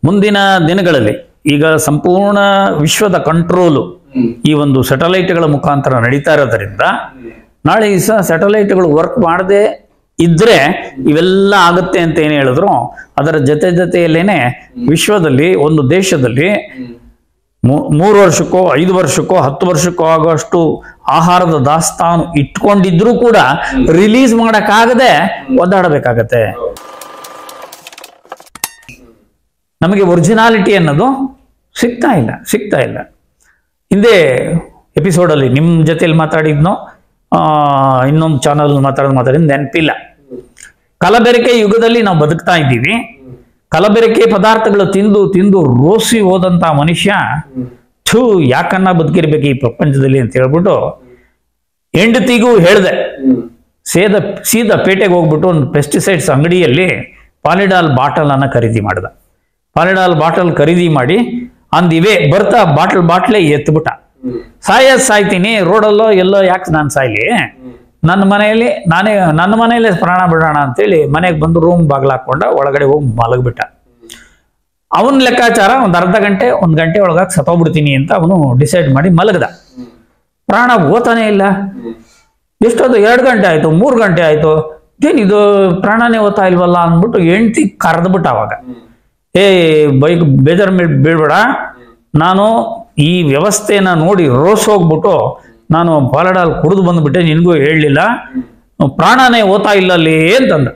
ಮುಂದಿನ ದಿನಗಳಲ್ಲಿ ಈಗ ಸಂಪೂರ್ಣ ವಿಶ್ವದ ಕಂಟ್ರೋಲು ಈ ಒಂದು ಸ್ಯಾಟಲೈಟ್ಗಳ ಮುಖಾಂತರ ನಡೀತಾ ಇರೋದ್ರಿಂದ ನಾಳೆ ಈ ಸ್ಯಾಟಲೈಟ್ಗಳು ವರ್ಕ್ ಮಾಡದೆ ಇದ್ರೆ ಇವೆಲ್ಲ ಆಗುತ್ತೆ ಅಂತ ಏನು ಹೇಳಿದ್ರು, ಅದರ ಜೊತೆಯಲ್ಲೇನೆ ವಿಶ್ವದಲ್ಲಿ ಒಂದು ದೇಶದಲ್ಲಿ 3 ವರ್ಷಕ್ಕೋ 5 ವರ್ಷಕ್ಕೋ 10 ವರ್ಷಕ್ಕೋ ಆಗುವಷ್ಟು ಆಹಾರದ ದಾಸ್ತಾನು ಇಟ್ಕೊಂಡಿದ್ರು ಕೂಡ ರಿಲೀಸ್ ಮಾಡಕ್ಕಾಗದೆ ಒದ್ದಾಡಬೇಕಾಗತ್ತೆ. ನಮಗೆ ಒರಿಜಿನಾಲಿಟಿ ಅನ್ನೋದು ಸಿಗ್ತಾ ಇಲ್ಲ. ಹಿಂದೆ ಎಪಿಸೋಡಲ್ಲಿ ನಿಮ್ಮ ಜೊತೆಯಲ್ಲಿ ಮಾತಾಡಿದ್ನೋ ಇನ್ನೊಂದು ಚಾನಲ್ ಮಾತಾಡಿದ ನೆನಪಿಲ್ಲ. ಕಲಬೆರಕೆ ಯುಗದಲ್ಲಿ ನಾವು ಬದುಕ್ತಾ ಇದ್ದೀವಿ. ಕಲಬೆರಕೆ ಪದಾರ್ಥಗಳು ತಿಂದು ರೋಸಿ ಹೋದಂತ ಮನುಷ್ಯ ಯಾಕನ್ನ ಬದುಕಿರ್ಬೇಕು ಈ ಪ್ರಪಂಚದಲ್ಲಿ ಅಂತ ಹೇಳ್ಬಿಟ್ಟು ಹೆಂಡತಿಗೂ ಹೇಳ್ದೆ, ಸೀದಾ ಪೇಟೆಗೆ ಹೋಗ್ಬಿಟ್ಟು ಒಂದು ಪೆಸ್ಟಿಸೈಡ್ಸ್ ಅಂಗಡಿಯಲ್ಲಿ ಪಾಲಿಡಾಲ್ ಬಾಟಲ್ ಅನ್ನ ಖರೀದಿ ಮಾಡ್ದ. ಪಾಲಿಡಾಲ್ ಬಾಟಲ್ ಖರೀದಿ ಮಾಡಿ ಅಂದಿವೆ ಬರ್ತಾ ಬಾಟ್ಲೆ ಎತ್ಬಿಟ್ಟ. ಸಾಯ್ತೀನಿ ರೋಡಲ್ಲೋ ಎಲ್ಲೋ ಯಾಕೆ ನಾನು ಸಾಯ್ಲಿ, ನನ್ನ ಮನೆಯಲ್ಲೇ ಪ್ರಾಣ ಬಿಡೋಣ ಅಂತೇಳಿ ಮನೆಗೆ ಬಂದು ರೂಮ್ ಬಾಗ್ಲಾಕೊಂಡ ಒಳಗಡೆ ಹೋಗಿ ಮಲಗ್ಬಿಟ್ಟ. ಅವನ ಲೆಕ್ಕಾಚಾರ ಒಂದು ಅರ್ಧ ಗಂಟೆ 1 ಗಂಟೆ ಒಳಗಾಗಿ ಸತ್ತೋಗ್ಬಿಡ್ತೀನಿ ಅಂತ ಅವನು ಡಿಸೈಡ್ ಮಾಡಿ ಮಲಗದ. ಪ್ರಾಣ ಓತಾನೆ ಇಲ್ಲ. ಎಷ್ಟೊತ್ತು 2 ಗಂಟೆ ಆಯ್ತು, 3 ಗಂಟೆ ಆಯ್ತು, ಏನಿದು ಪ್ರಾಣನೇ ಓದ್ತಾ ಇಲ್ವಲ್ಲ ಅಂದ್ಬಿಟ್ಟು ಹೆಂಡ್ತಿ ಕರೆದ್ಬಿಟ್ಟ. ಅವಾಗ ಬೇಜಾರು ಬೀಳ್ಬೇಡ, ನಾನು ಈ ವ್ಯವಸ್ಥೆನ ನೋಡಿ ರೋಸ್ ಹೋಗ್ಬಿಟ್ಟು ನಾನು ಪಾಲಿಡಾಲ್ ಕುಡಿದು ಬಂದ್ಬಿಟ್ಟೆ, ನಿನ್ಗೂ ಹೇಳಲಿಲ್ಲ, ಪ್ರಾಣನೇ ಓದ್ತಾ ಇಲ್ಲ ಅಲ್ಲಿ ಅಂತಂದ.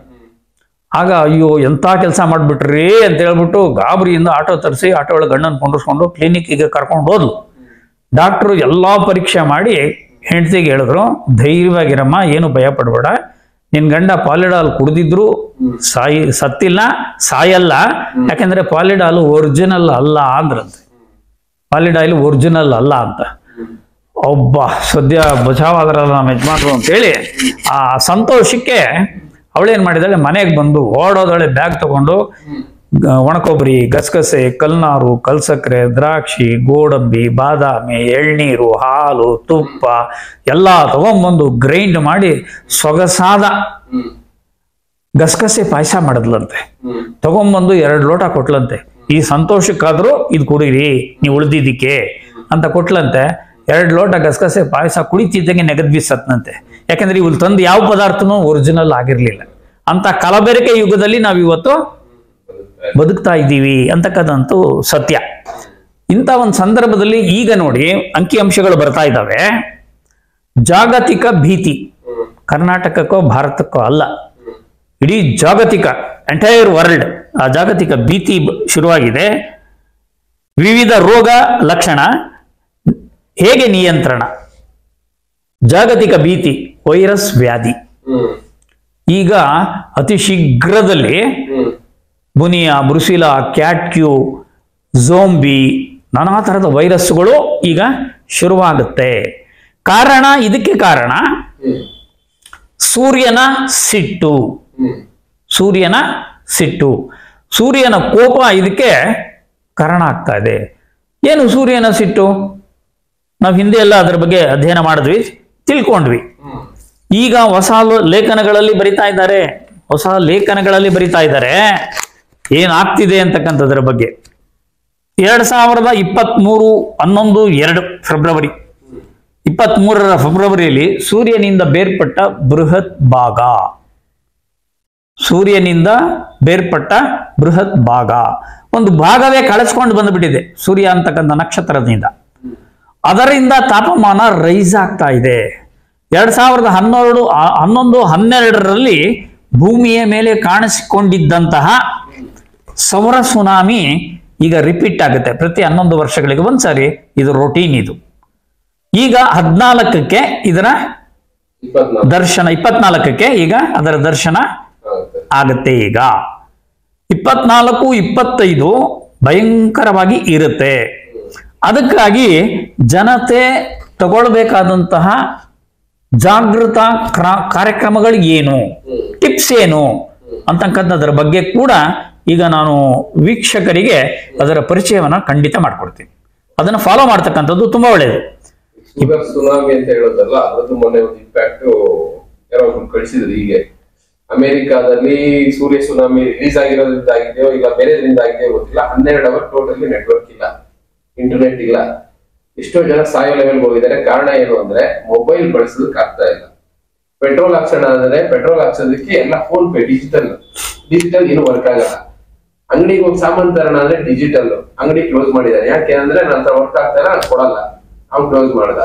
ಆಗ ಅಯ್ಯೋ ಎಂಥ ಕೆಲಸ ಮಾಡ್ಬಿಟ್ರಿ ಅಂತ ಹೇಳ್ಬಿಟ್ಟು ಗಾಬರಿಯಿಂದ ಆಟೋ ತರಿಸಿ ಆಟೋ ಒಳಗೆ ಗಂಡನ ಕೊಂಡಿಸ್ಕೊಂಡು ಕ್ಲಿನಿಕ್ಕಿಗೆ ಕರ್ಕೊಂಡು ಹೋದ್ಲು. ಡಾಕ್ಟ್ರು ಎಲ್ಲಾ ಪರೀಕ್ಷೆ ಮಾಡಿ ಹೆಂಡತಿಗೆ ಹೇಳಿದ್ರು, ಧೈರ್ಯವಾಗಿರಮ್ಮ, ಏನು ಭಯ ಪಡ್ಬೇಡ, ನಿನ್ ಗಂಡ ಪಾಲಿಡಾಲ್ ಕುಡಿದಿದ್ರು ಸತ್ತಿಲ್ಲ, ಸಾಯಲ್ಲ, ಯಾಕೆಂದ್ರೆ ಪಾಲಿಡಾಲ್ ಒರಿಜಿನಲ್ ಅಲ್ಲ ಅಂದ್ರಂತೆ. ಪಾಲಿಡಾಲ್ ಒರಿಜಿನಲ್ ಅಲ್ಲ ಅಂತ. ಒಬ್ಬ ಸದ್ಯ ಬಚಾವಾದ್ರಲ್ಲ ನಮ್ಮ ಯಜಮಾನ್ರು ಅಂತೇಳಿ ಆ ಸಂತೋಷಕ್ಕೆ ಅವಳೇನ್ ಮಾಡಿದಾಳೆ, ಮನೆಗೆ ಬಂದು ಓಡೋದಳೆ ಬ್ಯಾಗ್ ತಗೊಂಡು ಒಣಕೊಬ್ಬರಿ, ಗಸಗಸೆ, ಕಲ್ನಾರು, ಕಲ್ಸಕ್ರೆ, ದ್ರಾಕ್ಷಿ, ಗೋಡಂಬಿ, ಬಾದಾಮಿ, ಎಳ್ನೀರು, ಹಾಲು, ತುಪ್ಪ ಎಲ್ಲ ತಗೊಂಡ್ಬಂದು ಗ್ರೈಂಡ್ ಮಾಡಿ ಸೊಗಸಾದ ಗಸಗಸೆ ಪಾಯಸ ಮಾಡಿದ್ಲಂತೆ. ತಗೊಂಡ್ಬಂದು 2 ಲೋಟ ಕೊಟ್ಲಂತೆ. ಈ ಸಂತೋಷಕ್ಕಾದ್ರೂ ಇದು ಕುಡೀರಿ ನೀವು ಉಳಿದಿದ್ದಕ್ಕೆ ಅಂತ ಕೊಟ್ಲಂತೆ. 2 ಲೋಟ ಗಸಗಸೆ ಪಾಯಸ ಕುಡಿತಿದ್ದಂಗೆ ನೆಗದ್ಬಿಸತ್ನಂತೆ. ಯಾಕಂದ್ರೆ ಇವ್ರು ತಂದು ಯಾವ ಪದಾರ್ಥನೂ ಒರಿಜಿನಲ್ ಆಗಿರ್ಲಿಲ್ಲ. ಅಂತ ಕಲಬೆರಕೆ ಯುಗದಲ್ಲಿ ನಾವಿವತ್ತು ಬದುಕ್ತಾ ಇದ್ದೀವಿ ಅಂತಕ್ಕಂಥದ್ದು ಸತ್ಯ. ಇಂಥ ಒಂದು ಸಂದರ್ಭದಲ್ಲಿ ಈಗ ನೋಡಿ ಅಂಕಿಅಂಶಗಳು ಬರ್ತಾ ಇದ್ದಾವೆ. ಜಾಗತಿಕ ಭೀತಿ ಕರ್ನಾಟಕಕ್ಕೋ ಭಾರತಕ್ಕೋ ಅಲ್ಲ, ಇಡೀ ಜಾಗತಿಕ ಎಂಟೈರ್ ವರ್ಲ್ಡ್ ಆ ಜಾಗತಿಕ ಭೀತಿ ಶುರುವಾಗಿದೆ. ವಿವಿಧ ರೋಗ ಲಕ್ಷಣ ಹೇಗೆ ನಿಯಂತ್ರಣ, ಜಾಗತಿಕ ಭೀತಿ, ವೈರಸ್ ವ್ಯಾಧಿ. ಈಗ ಅತಿ ಶೀಘ್ರದಲ್ಲಿ ಬುನಿಯಾ, ಬ್ರುಸಿಲಾ, ಕ್ಯಾಟ್ಕ್ಯೂ, ಝೋಂಬಿ, ನಾನಾ ತರಹದ ವೈರಸ್ಗಳು ಈಗ ಶುರುವಾಗುತ್ತೆ. ಇದಕ್ಕೆ ಕಾರಣ ಸೂರ್ಯನ ಸಿಟ್ಟು, ಸೂರ್ಯನ ಕೋಪ ಇದಕ್ಕೆ ಕಾರಣ ಆಗ್ತಾ ಇದೆ. ಏನು ಸೂರ್ಯನ ಸಿಟ್ಟು? ನಾವು ಹಿಂದೆ ಎಲ್ಲ ಅದರ ಬಗ್ಗೆ ಅಧ್ಯಯನ ಮಾಡಿದ್ವಿ, ತಿಳ್ಕೊಂಡ್ವಿ. ಈಗ ಹೊಸ ಲೇಖನಗಳಲ್ಲಿ ಬರಿತಾ ಇದ್ದಾರೆ ಏನಾಗ್ತಿದೆ ಅಂತಕ್ಕಂಥದ್ರ ಬಗ್ಗೆ. 2023 ಫೆಬ್ರವರಿ 23 ಸೂರ್ಯನಿಂದ ಬೇರ್ಪಟ್ಟ ಬೃಹತ್ ಭಾಗ ಒಂದು ಭಾಗವೇ ಕಳಿಸ್ಕೊಂಡು ಬಂದ್ಬಿಟ್ಟಿದೆ ಸೂರ್ಯ ಅಂತಕ್ಕಂಥ ನಕ್ಷತ್ರದಿಂದ. ಅದರಿಂದ ತಾಪಮಾನ ರೈಸ್ ಆಗ್ತಾ ಇದೆ. 2011-12 ಭೂಮಿಯ ಮೇಲೆ ಕಾಣಿಸಿಕೊಂಡಿದ್ದಂತಹ ಸೌರ ಸುನಾಮಿ ಈಗ ರಿಪೀಟ್ ಆಗುತ್ತೆ. ಪ್ರತಿ 11 ವರ್ಷಗಳಿಗೆ ಒಂದ್ಸರಿ. ಇದು ರೊಟೀನ್. ಇದು ಈಗ 14ಕ್ಕೆ ಇದರ ದರ್ಶನ, 24ಕ್ಕೆ ಈಗ ಅದರ ದರ್ಶನ ಆಗುತ್ತೆ. ಈಗ 24-25 ಭಯಂಕರವಾಗಿ ಇರುತ್ತೆ. ಅದಕ್ಕಾಗಿ ಜನತೆ ತಗೊಳ್ಬೇಕಾದಂತಹ ಜಾಗೃತ ಕಾರ್ಯಕ್ರಮಗಳು ಏನು, ಟಿಪ್ಸ್ ಏನು ಅಂತಕ್ಕಂಥದ್ರ ಬಗ್ಗೆ ಕೂಡ ಈಗ ನಾನು ವೀಕ್ಷಕರಿಗೆ ಅದರ ಪರಿಚಯವನ್ನ ಖಂಡಿತ ಮಾಡ್ಕೊಡ್ತೀನಿ. ಅದನ್ನ ಫಾಲೋ ಮಾಡ್ತಕ್ಕಂಥದ್ದು ತುಂಬಾ ಒಳ್ಳೆಯದು. ಸುನಾಮಿ ಅಂತ ಹೇಳೋದಲ್ಲ, ಅದ್ರದ್ದು ಮೊನ್ನೆ ಒಂದು ಇಂಪ್ಯಾಕ್ಟ್ ಯಾರೋ ಕಳಿಸಿದ್ರು. ಹೀಗೆ ಅಮೆರಿಕಾದಲ್ಲಿ ಸೂರ್ಯ ಸುನಾಮಿ ರಿಲೀಸ್ ಆಗಿರೋದ್ರಿಂದ ಆಗಿದೆಯೋ ಇಲ್ಲ ಬೇರೆದ್ರಿಂದ ಆಗಿದೆಯೋ ಗೊತ್ತಿಲ್ಲ, 12 ಅವರ್ ಟೋಟಲಿ ನೆಟ್ವರ್ಕ್ ಇಲ್ಲ, ಇಂಟರ್ನೆಟ್ ಇಲ್ಲ. ಎಷ್ಟೋ ಜನ ಸಾಯೋ ಲೆವೆಲ್ ಹೋಗಿದ್ದಾರೆ. ಕಾರಣ ಏನು ಅಂದ್ರೆ ಮೊಬೈಲ್ ಬಳಸೋದಕ್ಕೆ ಆಗ್ತಾ ಇಲ್ಲ. ಪೆಟ್ರೋಲ್ ಹಾಕ್ಸೋಣ ಅಂದ್ರೆ ಪೆಟ್ರೋಲ್ ಹಾಕ್ಸೋದಕ್ಕೆ ಎಲ್ಲ ಫೋನ್ ಪೇ, ಡಿಜಿಟಲ್ ಏನು ವರ್ಕ್ ಆಗಲ್ಲ. ಅಂಗಡಿಗೆ ಹೋಗಿ ಸಾಮಾನ್ ತರೋಣ ಅಂದ್ರೆ ಡಿಜಿಟಲ್, ಅಂಗಡಿ ಕ್ಲೋಸ್ ಮಾಡಿದ್ದಾರೆ. ಯಾಕೆ ಅಂದ್ರೆ ನನ್ನ ಹತ್ರ ವರ್ಕ್ ಆಗ್ತಾ ಇಲ್ಲ, ಕೊಡಲ್ಲ, ಅವ್ನು ಕ್ಲೋಸ್ ಮಾಡ್ದ.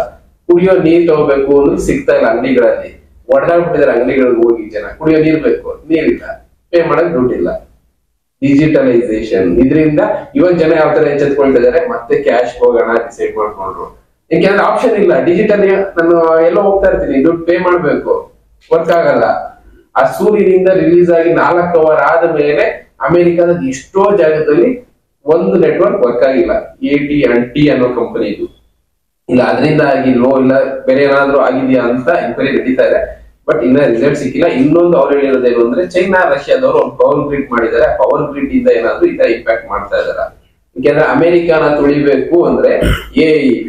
ಕುಡಿಯೋ ನೀರ್ ತಗೋಬೇಕು ಅಂದ್ರೆ ಸಿಗ್ತಾ ಇಲ್ಲ ಅಂಗಡಿಗಳಲ್ಲಿ, ಒಡೆದಾಡ್ಬಿಟ್ಟಿದ್ದಾರೆ ಅಂಗಡಿಗಳಿಗೆ ಹೋಗಿ ಜನ. ಕುಡಿಯೋ ನೀರ್ ಬೇಕು, ನೀರಿಲ್ಲ, ಪೇ ಮಾಡಕ್ ದುಡ್ಡಿಲ್ಲ. ಡಿಜಿಟಲೈಸೇಷನ್ ಇದರಿಂದ ಇವನ್ ಜನ ಯಾವ ತರ ಎಚ್ಚೆತ್ಕೊಳ್ತಿದ್ದಾರೆ, ಮತ್ತೆ ಕ್ಯಾಶ್ ಹೋಗೋಣ ಡಿಸೈಡ್ ಮಾಡ್ಕೊಂಡ್ರು. ಯಾಕೆಂದ್ರೆ ಆಪ್ಷನ್ ಇಲ್ಲ. ಡಿಜಿಟಲ್ ನಾನು ಎಲ್ಲೋ ಹೋಗ್ತಾ ಇರ್ತೀನಿ, ದುಡ್ಡು ಪೇ ಮಾಡ್ಬೇಕು, ವರ್ಕ್ ಆಗಲ್ಲ. ಆ ಸೂರ್ಯನಿಂದ ರಿಲೀಸ್ ಆಗಿ 4 ಅವರ್ ಆದ ಮೇಲೆ ಅಮೆರಿಕದ ಎಷ್ಟೋ ಜಾಗದಲ್ಲಿ ಒಂದು ನೆಟ್ವರ್ಕ್ ವರ್ಕ್ ಆಗಿಲ್ಲ. AT&T ಅನ್ನೋ ಕಂಪನಿ ಇದು. ಇಲ್ಲ ಅದರಿಂದ ಆಗಿಲ್ವೋ ಇಲ್ಲ ಬೇರೆ ಏನಾದ್ರು ಆಗಿದೆಯಾ ಅಂತ ಎನ್ಕ್ವೈರಿ ನಡೀತಾ ಇದೆ. ಬಟ್ ಇನ್ನ ರಿಸಲ್ಟ್ ಸಿಕ್ಕಿಲ್ಲ. ಇನ್ನೊಂದು ಅವ್ರು ಹೇಳಿರೋದೇನು ಅಂದ್ರೆ ಚೈನಾ ರಷ್ಯಾದವರು ಒಂದು ಪವರ್ ಗ್ರಿಡ್ ಮಾಡಿದ್ದಾರೆ. ಪವರ್ ಗ್ರಿಡ್ ಇಂದ ಏನಾದ್ರು ಈ ತರ ಇಂಪ್ಯಾಕ್ಟ್ ಮಾಡ್ತಾ ಇದಾರೆ. ಯಾಕೆಂದ್ರೆ ಅಮೆರಿಕಾನ ತುಳಿಬೇಕು ಅಂದ್ರೆ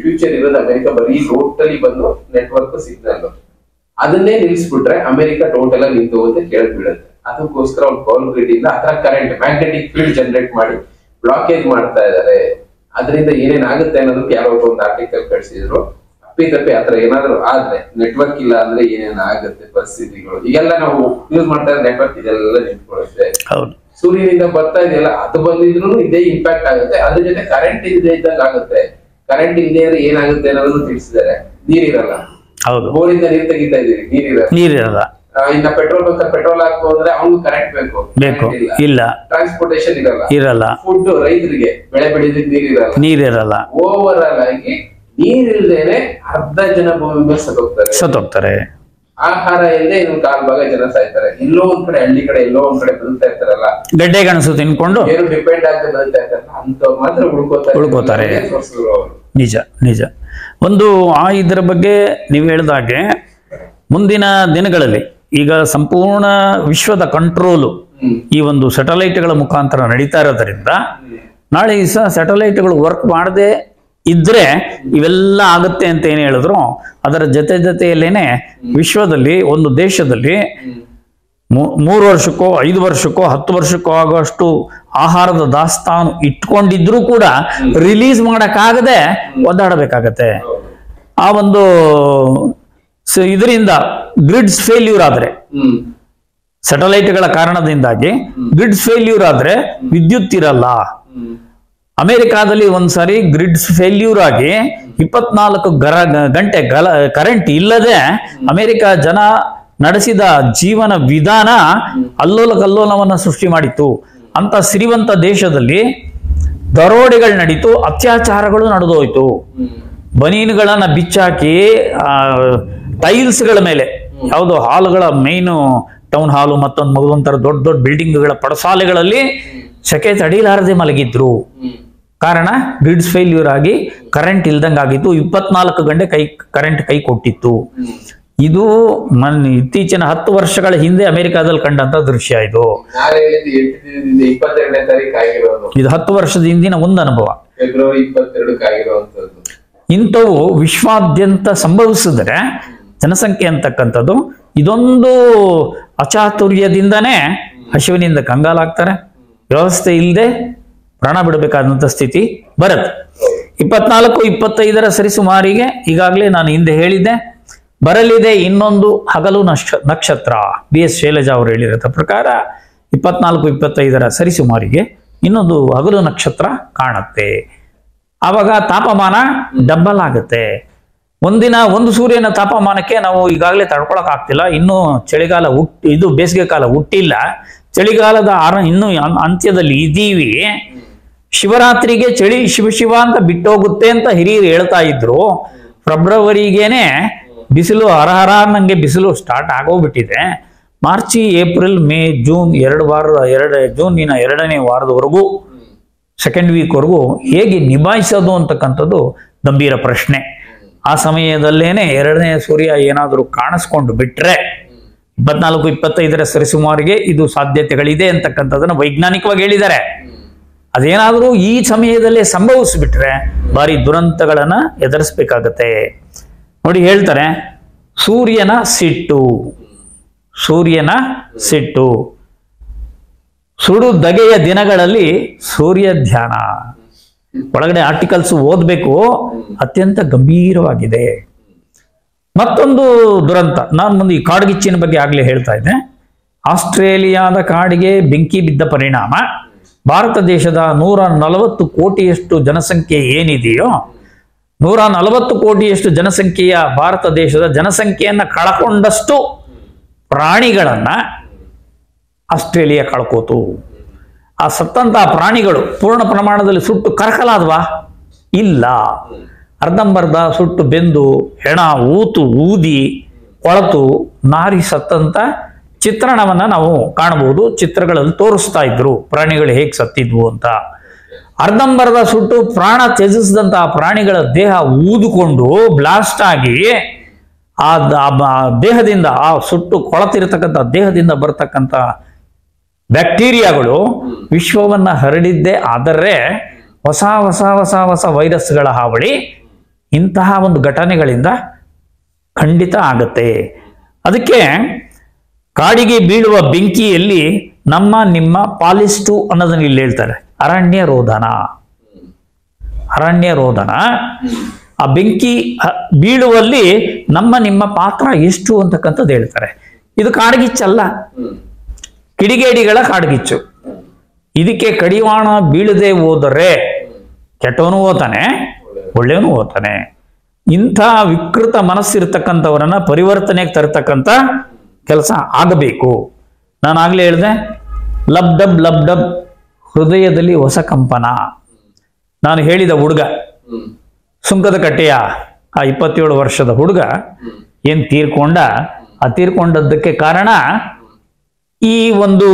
ಫ್ಯೂಚರ್ ಇರೋದು ಅಮೆರಿಕ ಬರೀ ಟೋಟಲಿ ಬಂದು ನೆಟ್ವರ್ಕ್ ಸಿಗ್ನಲ್, ಅದನ್ನೇ ನಿಲ್ಸ್ಬಿಟ್ರೆ ಅಮೆರಿಕ ಟೋಟಲ್ ಆಗಿ ನಿಂತು ಅಂತ ಕೇಳ್ಬಿಡುತ್ತೆ. ಅದಕ್ಕೋಸ್ಕರ ಒಂದು ಪವರ್ ಗ್ರಿಡ್ ಇಂದ ಆತರ ಕರೆಂಟ್ ಮ್ಯಾಗ್ನೆಟಿಕ್ ಫೀಲ್ಡ್ ಜನರೇಟ್ ಮಾಡಿ ಬ್ಲಾಕೇಜ್ ಮಾಡ್ತಾ ಇದಾರೆ. ಅದರಿಂದ ಏನೇನಾಗುತ್ತೆ ಅನ್ನೋದಕ್ಕೆ ಯಾರೋ ಒಂದು ಆರ್ಟಿಕಲ್ ಕಳಿಸಿದ್ರು. ಅಪ್ಪಿತಪ್ಪಿ ಆತರ ಏನಾದ್ರು ಆದ್ರೆ, ನೆಟ್ವರ್ಕ್ ಇಲ್ಲ ಅಂದ್ರೆ ಏನೇನಾಗುತ್ತೆ ಪರಿಸ್ಥಿತಿಗಳು. ಈಗೆಲ್ಲ ನಾವು ಯೂಸ್ ಮಾಡ್ತಾ ಇರೋ ನೆಟ್ವರ್ಕ್ ಇದೆಲ್ಲ ನಿಂತ್ಕೊಳ್ಳುತ್ತೆ. ಸೂರ್ಯನಿಂದ ಬರ್ತಾ ಇದೆಯಲ್ಲ, ಅದು ಬಂದಿದ್ರು ಇದೇ ಇಂಪ್ಯಾಕ್ಟ್ ಆಗುತ್ತೆ. ಅದ್ರ ಜೊತೆ ಕರೆಂಟ್ ಇಲ್ಲದೆ ಇದ್ದಾಗ ಆಗುತ್ತೆ. ಕರೆಂಟ್ ಇಲ್ಲದೆ ಅಂದ್ರೆ ಏನಾಗುತ್ತೆ ಅನ್ನೋದನ್ನು ತಿಳಿಸಿದ್ದಾರೆ. ನೀರಿರಲ್ಲ, ಬೋರಿಂದ ನೀರ್ ತೆಗಿತಾ ಇದೀವಿ, ನೀರಿರಲ್ಲ. ಇನ್ನ ಪೆಟ್ರೋಲ್ ಬಂಕ್ ಪೆಟ್ರೋಲ್ ಹಾಕು ಅಂದ್ರೆ ಅವ್ನು ಕರೆಂಟ್ ಬೇಕು, ಇಲ್ಲ. ಟ್ರಾನ್ಸ್ಪೋರ್ಟೇಶನ್ ಇರಲ್ಲ. ಫುಡ್ ರೈತರಿಗೆ ಬೆಳೆ ಬೆಳೆದಿದ್ದು ನೀರಿರಲ್ಲ. ಓವರ್ ಆಲ್ ಆಗಿ ನೀರಿಲ್ದೇನೆ ಅರ್ಧ ಜನ ಭೂಮಿ ಮೇಲೆ ಸತ್ತೋಗ್ತಾರೆ. ಆಹಾರ ಇಲ್ಲದೆ ಇನ್ನು 1/4 ಭಾಗ ಜನ ಸಾಯ್ತಾರೆ. ಎಲ್ಲೋ ಒಂದ್ ಕಡೆ ಹಳ್ಳಿ ಕಡೆ ಎಲ್ಲೋ ಒಂದ್ ಕಡೆ ಬದುಕ್ತಾ ಇರ್ತಾರಲ್ಲ, ಗಡ್ಡೆ ಗೆಣಸು ತಿನ್ಕೊಂಡು ಏನು ಡಿಪೆಂಡ್ ಆಗದೆ ಬದುಕ್ತಾ ಇರ್ತಾರಲ್ಲ, ಅಂತವ್ರು ಮಾತ್ರ ಉಳ್ಕೋತಾರೆ. ನಿಜ ನಿಜ. ಒಂದು ಇದರ ಬಗ್ಗೆ ನೀವು ಹೇಳಿದಾಗೆ ಮುಂದಿನ ದಿನಗಳಲ್ಲಿ ಈಗ ಸಂಪೂರ್ಣ ವಿಶ್ವದ ಕಂಟ್ರೋಲು ಈ ಒಂದು ಸ್ಯಾಟಲೈಟ್ಗಳ ಮುಖಾಂತರ ನಡೀತಾ ಇರೋದ್ರಿಂದ ನಾಳೆ ದಿವಸ ಸ್ಯಾಟಲೈಟ್ಗಳು ವರ್ಕ್ ಮಾಡದೆ ಇದ್ರೆ ಇವೆಲ್ಲ ಆಗುತ್ತೆ ಅಂತ ಏನು ಹೇಳಿದ್ರು. ಅದರ ಜೊತೆಯಲ್ಲೇನೆ ವಿಶ್ವದಲ್ಲಿ ಒಂದು ದೇಶದಲ್ಲಿ 3 ವರ್ಷಕ್ಕೋ 5 ವರ್ಷಕ್ಕೋ 10 ವರ್ಷಕ್ಕೋ ಆಗುವಷ್ಟು ಆಹಾರದ ದಾಸ್ತಾನು ಇಟ್ಕೊಂಡಿದ್ರು ಕೂಡ ರಿಲೀಸ್ ಮಾಡಕ್ಕಾಗದೆ ಒದ್ದಾಡಬೇಕಾಗತ್ತೆ. ಆ ಒಂದು ಇದರಿಂದ ಗ್ರಿಡ್ಸ್ ಫೇಲ್ಯೂರ್ ಆದ್ರೆ, ಸ್ಯಾಟಲೈಟ್ಗಳ ಕಾರಣದಿಂದಾಗಿ ಗ್ರಿಡ್ಸ್ ಫೇಲ್ಯೂರ್ ಆದ್ರೆ ವಿದ್ಯುತ್ ಇರಲ್ಲ. ಅಮೆರಿಕಾದಲ್ಲಿ ಒಂದ್ಸಾರಿ ಗ್ರಿಡ್ಸ್ ಫೇಲ್ಯೂರ್ ಆಗಿ 24 ಗಂಟೆ ಕರೆಂಟ್ ಇಲ್ಲದೆ ಅಮೆರಿಕ ಜನ ನಡೆಸಿದ ಜೀವನ ವಿಧಾನ ಅಲ್ಲೋಲ ಕಲ್ಲೋಲವನ್ನ ಸೃಷ್ಟಿ ಮಾಡಿತ್ತು. ಅಂತ ಸಿರಿವಂತ ದೇಶದಲ್ಲಿ ದರೋಡೆಗಳು ನಡೀತು, ಅತ್ಯಾಚಾರಗಳು ನಡೆದೋಯ್ತು. ಬನೀನುಗಳನ್ನ ಬಿಚ್ಚಾಕಿ ಟೈಲ್ಸ್ಗಳ ಮೇಲೆ, ಯಾವುದೋ ಹಾಲ್ಗಳ ಮೈನು ಟೌನ್ ಹಾಲು ಮತ್ತೊಂದು ಮಗದೊಂಥರ ದೊಡ್ಡ ದೊಡ್ಡ ಬಿಲ್ಡಿಂಗ್ಗಳ ಪಡಸಾಲೆಗಳಲ್ಲಿ ಸೆಕೆ ತಡೀಲಾರದೆ ಮಲಗಿದ್ರು. ಕಾರಣ ಗ್ರಿಡ್ಸ್ ಫೇಲ್ಯೂರ್ ಆಗಿ ಕರೆಂಟ್ ಇಲ್ದಂಗೆ ಆಗಿತ್ತು. 24 ಗಂಟೆ ಕರೆಂಟ್ ಕೈ ಕೊಟ್ಟಿತ್ತು. ಇದು ಇತ್ತೀಚಿನ 10 ವರ್ಷಗಳ ಹಿಂದೆ ಅಮೆರಿಕಾದಲ್ಲಿ ಕಂಡಂತ ದೃಶ್ಯ. ಇದು 10 ವರ್ಷದ ಹಿಂದಿನ ಒಂದು ಅನುಭವ. ಇಂಥವು ವಿಶ್ವಾದ್ಯಂತ ಸಂಭವಿಸಿದ್ರೆ ಜನಸಂಖ್ಯೆ ಅಂತಕ್ಕಂಥದ್ದು ಇದೊಂದು ಅಚಾತುರ್ಯದಿಂದನೇ ಹಸಿವಿನಿಂದ ಕಂಗಾಲಾಗ್ತಾರೆ. ವ್ಯವಸ್ಥೆ ಇಲ್ಲದೆ ಪ್ರಾಣ ಬಿಡಬೇಕಾದಂತ ಸ್ಥಿತಿ ಬರುತ್ತೆ. 24-25 ಸರಿಸುಮಾರಿಗೆ ಈಗಾಗಲೇ ನಾನು ಹಿಂದೆ ಹೇಳಿದ್ದೆ, ಬರಲಿದೆ ಇನ್ನೊಂದು ಹಗಲು ನಕ್ಷತ್ರ. BS ಶೈಲಜಾ ಅವರು ಹೇಳಿರೋ ಪ್ರಕಾರ 24-25 ಸರಿಸುಮಾರಿಗೆ ಇನ್ನೊಂದು ಹಗಲು ನಕ್ಷತ್ರ ಕಾಣುತ್ತೆ. ಆವಾಗ ತಾಪಮಾನ ಡಬಲ್ ಆಗುತ್ತೆ. ಒಂದು ಸೂರ್ಯನ ತಾಪಮಾನಕ್ಕೆ ನಾವು ಈಗಾಗಲೇ ತಡ್ಕೊಳಕ್ ಆಗ್ತಿಲ್ಲ. ಇನ್ನೂ ಚಳಿಗಾಲ ಇದು ಬೇಸಿಗೆ ಕಾಲ ಹುಟ್ಟಿಲ್ಲ, ಚಳಿಗಾಲದ ಇನ್ನೂ ಅಂತ್ಯದಲ್ಲಿ ಇದ್ದೀವಿ. ಶಿವರಾತ್ರಿಗೆ ಚಳಿ ಶಿವ ಅಂತ ಬಿಟ್ಟೋಗುತ್ತೆ ಅಂತ ಹಿರಿಯರು ಹೇಳ್ತಾ ಇದ್ರು. ಫೆಬ್ರವರಿಗೇನೆ ಬಿಸಿಲು ಹರಹರ ನಂಗೆ ಬಿಸಿಲು ಸ್ಟಾರ್ಟ್ ಆಗೋಗ್ಬಿಟ್ಟಿದೆ. ಮಾರ್ಚ್, ಏಪ್ರಿಲ್, ಮೇ, ಜೂನ್ ಜೂನಿನ 2ನೇ ವಾರದವರೆಗೂ, ಸೆಕೆಂಡ್ ವೀಕ್ವರೆಗೂ ಹೇಗೆ ನಿಭಾಯಿಸೋದು ಅಂತಕ್ಕಂಥದ್ದು ಗಂಭೀರ ಪ್ರಶ್ನೆ. ಆ ಸಮಯದಲ್ಲೇನೆ 2ನೇ ಸೂರ್ಯ ಏನಾದರೂ ಕಾಣಿಸ್ಕೊಂಡು ಬಿಟ್ರೆ 24-25 ಸರಿಸುಮಾರಿಗೆ ಇದು ಸಾಧ್ಯತೆಗಳಿದೆ ಅಂತಕ್ಕಂಥದ್ದನ್ನು ವೈಜ್ಞಾನಿಕವಾಗಿ ಹೇಳಿದ್ದಾರೆ. ಅದೇನಾದರೂ ಈ ಸಮಯದಲ್ಲೇ ಸಂಭವಿಸ್ಬಿಟ್ರೆ ಭಾರಿ ದುರಂತಗಳನ್ನ ಎದುರಿಸ್ಬೇಕಾಗತ್ತೆ. ನೋಡಿ ಹೇಳ್ತಾರೆ, ಸೂರ್ಯನ ಸಿಟ್ಟು ಸೂರ್ಯನ ಸಿಟ್ಟು. ಸುಡು ದಗೆಯ ದಿನಗಳಲ್ಲಿ ಸೂರ್ಯ ಧ್ಯಾನ. ಒಳಗಡೆ ಆರ್ಟಿಕಲ್ಸ್ ಓದಬೇಕು, ಅತ್ಯಂತ ಗಂಭೀರವಾಗಿದೆ. ಮತ್ತೊಂದು ದುರಂತ, ನಾನು ಮುಂದೆ ಈ ಕಾಡ್ಗಿಚ್ಚಿನ ಬಗ್ಗೆ ಆಗ್ಲೇ ಹೇಳ್ತಾ ಇದ್ದೆ. ಆಸ್ಟ್ರೇಲಿಯಾದ ಕಾಡಿಗೆ ಬೆಂಕಿ ಬಿದ್ದ ಪರಿಣಾಮ ಭಾರತ ದೇಶದ 140 ಕೋಟಿಯಷ್ಟು ಜನಸಂಖ್ಯೆ ಏನಿದೆಯೋ, 140 ಕೋಟಿಯಷ್ಟು ಜನಸಂಖ್ಯೆಯ ಭಾರತ ದೇಶದ ಜನಸಂಖ್ಯೆಯನ್ನ ಕಳ್ಕೊಂಡಷ್ಟು ಪ್ರಾಣಿಗಳನ್ನ ಆಸ್ಟ್ರೇಲಿಯಾ ಕಳ್ಕೋತು. ಆ ಸತ್ತಂತಹ ಪ್ರಾಣಿಗಳು ಪೂರ್ಣ ಪ್ರಮಾಣದಲ್ಲಿ ಸುಟ್ಟು ಕರಕಲಾದ್ವಾ? ಇಲ್ಲ. ಅರ್ಧಂಬರ್ಧ ಸುಟ್ಟು ಬೆಂದು ಹೆಣ ಊದಿ ಕೊಳತು ನಾರಿ ಸತ್ತಂತ ಚಿತ್ರಣವನ್ನ ನಾವು ಕಾಣಬಹುದು. ಚಿತ್ರಗಳಲ್ಲಿ ತೋರಿಸ್ತಾ ಇದ್ರು ಪ್ರಾಣಿಗಳು ಹೇಗೆ ಸತ್ತಿದ್ವು ಅಂತ. ಅರ್ಧಂಬರ್ಧ ಸುಟ್ಟು ಪ್ರಾಣ ತ್ಯಜಿಸಿದಂತಹ ಪ್ರಾಣಿಗಳ ದೇಹ ಊದಿಕೊಂಡು ಬ್ಲಾಸ್ಟ್ ಆಗಿ ಆ ದೇಹದಿಂದ, ಆ ಸುಟ್ಟು ಕೊಳತಿರತಕ್ಕಂಥ ದೇಹದಿಂದ ಬರ್ತಕ್ಕಂಥ ಬ್ಯಾಕ್ಟೀರಿಯಾಗಳು ವಿಶ್ವವನ್ನ ಹರಡಿದ್ದೇ ಆದರೆ ಹೊಸ ಹೊಸ ಹೊಸ ಹೊಸ ವೈರಸ್ಗಳ ಹಾವಳಿ ಇಂತಹ ಒಂದು ಘಟನೆಗಳಿಂದ ಖಂಡಿತ ಆಗತ್ತೆ. ಅದಕ್ಕೆ ಕಾಡಿಗೆ ಬೀಳುವ ಬೆಂಕಿಯಲ್ಲಿ ನಮ್ಮ ನಿಮ್ಮ ಪಾಲಿಸ್ಟು ಅನ್ನೋದನ್ನ ಇಲ್ಲಿ ಹೇಳ್ತಾರೆ. ಅರಣ್ಯ ರೋಧನ. ಆ ಬೆಂಕಿ ಬೀಳುವಲ್ಲಿ ನಮ್ಮ ನಿಮ್ಮ ಪಾತ್ರ ಎಷ್ಟು ಅಂತಕ್ಕಂಥದ್ದು ಹೇಳ್ತಾರೆ. ಇದು ಕಾಡ್ಗಿಚ್ಚಲ್ಲ, ಕಿಡಿಗೇಡಿಗಳ ಕಾಡ್ಗಿಚ್ಚು. ಇದಕ್ಕೆ ಕಡಿವಾಣ ಬೀಳದೆ ಹೋದರೆ ಕೆಟ್ಟವನು ಹೋತಾನೆ, ಒಳ್ಳೆಯವನು ಹೋತಾನೆ. ಇಂಥ ವಿಕೃತ ಮನಸ್ಸಿರ್ತಕ್ಕಂಥವರನ್ನ ಪರಿವರ್ತನೆಗೆ ತರತಕ್ಕಂಥ ಕೆಲಸ ಆಗಬೇಕು. ನಾನು ಆಗ್ಲೇ ಹೇಳಿದೆ, ಲಬ್ ಡಬ್ ಹೃದಯದಲ್ಲಿ ಹೊಸ ಕಂಪನ. ನಾನು ಹೇಳಿದ ಹುಡುಗ, ಸುಂಕದ ಕಟ್ಟೆಯ ಆ 27 ವರ್ಷದ ಹುಡುಗ ಏನ್ ತೀರ್ಕೊಂಡ, ಆ ತೀರ್ಕೊಂಡದ್ದಕ್ಕೆ ಕಾರಣ ಈ ಒಂದು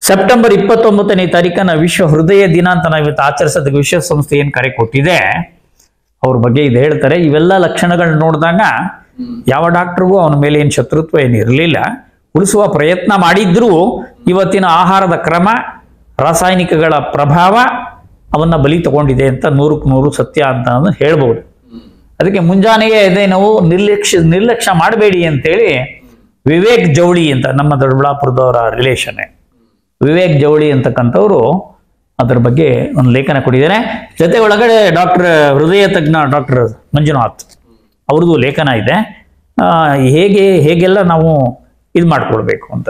ಸೆಪ್ಟೆಂಬರ್ 29ನೇ ತಾರೀಕನ್ನ ವಿಶ್ವ ಹೃದಯ ದಿನ ಅಂತ ನಾವು ಇವತ್ತು ಆಚರಿಸೋದಕ್ಕೆ ವಿಶ್ವಸಂಸ್ಥೆ ಏನ್ ಕರೆ ಕೊಟ್ಟಿದೆ, ಅವ್ರ ಬಗ್ಗೆ ಇದು ಹೇಳ್ತಾರೆ. ಇವೆಲ್ಲ ಲಕ್ಷಣಗಳನ್ನ ನೋಡಿದಾಗ ಯಾವ ಡಾಕ್ಟರ್ಗೂ ಅವನ ಮೇಲೆ ಏನು ಶತ್ರುತ್ವ ಏನಿರಲಿಲ್ಲ. ಉಳಿಸುವ ಪ್ರಯತ್ನ ಮಾಡಿದ್ರೂ ಇವತ್ತಿನ ಆಹಾರದ ಕ್ರಮ, ರಾಸಾಯನಿಕಗಳ ಪ್ರಭಾವ ಅವನ್ನ ಬಲಿ ತಗೊಂಡಿದೆ ಅಂತ 100ಕ್ಕೆ 100 ಸತ್ಯ ಅಂತ ಹೇಳ್ಬೋದು. ಅದಕ್ಕೆ ಮುಂಜಾನೆಯೇ ಎದೆ ನಾವು ನಿರ್ಲಕ್ಷ್ಯ ಮಾಡಬೇಡಿ ಅಂತೇಳಿ ವಿವೇಕ್ ಜವಳಿ ಅಂತ, ನಮ್ಮ ದೊಡ್ಡಬಳ್ಳಾಪುರದವರ ರಿಲೇಷನ್ ವಿವೇಕ್ ಜವಳಿ ಅಂತಕ್ಕಂಥವ್ರು ಅದ್ರ ಬಗ್ಗೆ ಒಂದು ಲೇಖನ ಕೊಟ್ಟಿದ್ದಾರೆ. ಜೊತೆ ಒಳಗಡೆ ಡಾಕ್ಟರ್ ಹೃದಯ ತಜ್ಞ ಡಾಕ್ಟರ್ ಮಂಜುನಾಥ್ ಅವ್ರದ್ದು ಲೇಖನ ಇದೆ, ಹೇಗೆಲ್ಲ ನಾವು ಇದು ಮಾಡ್ಕೊಳ್ಬೇಕು ಅಂತ.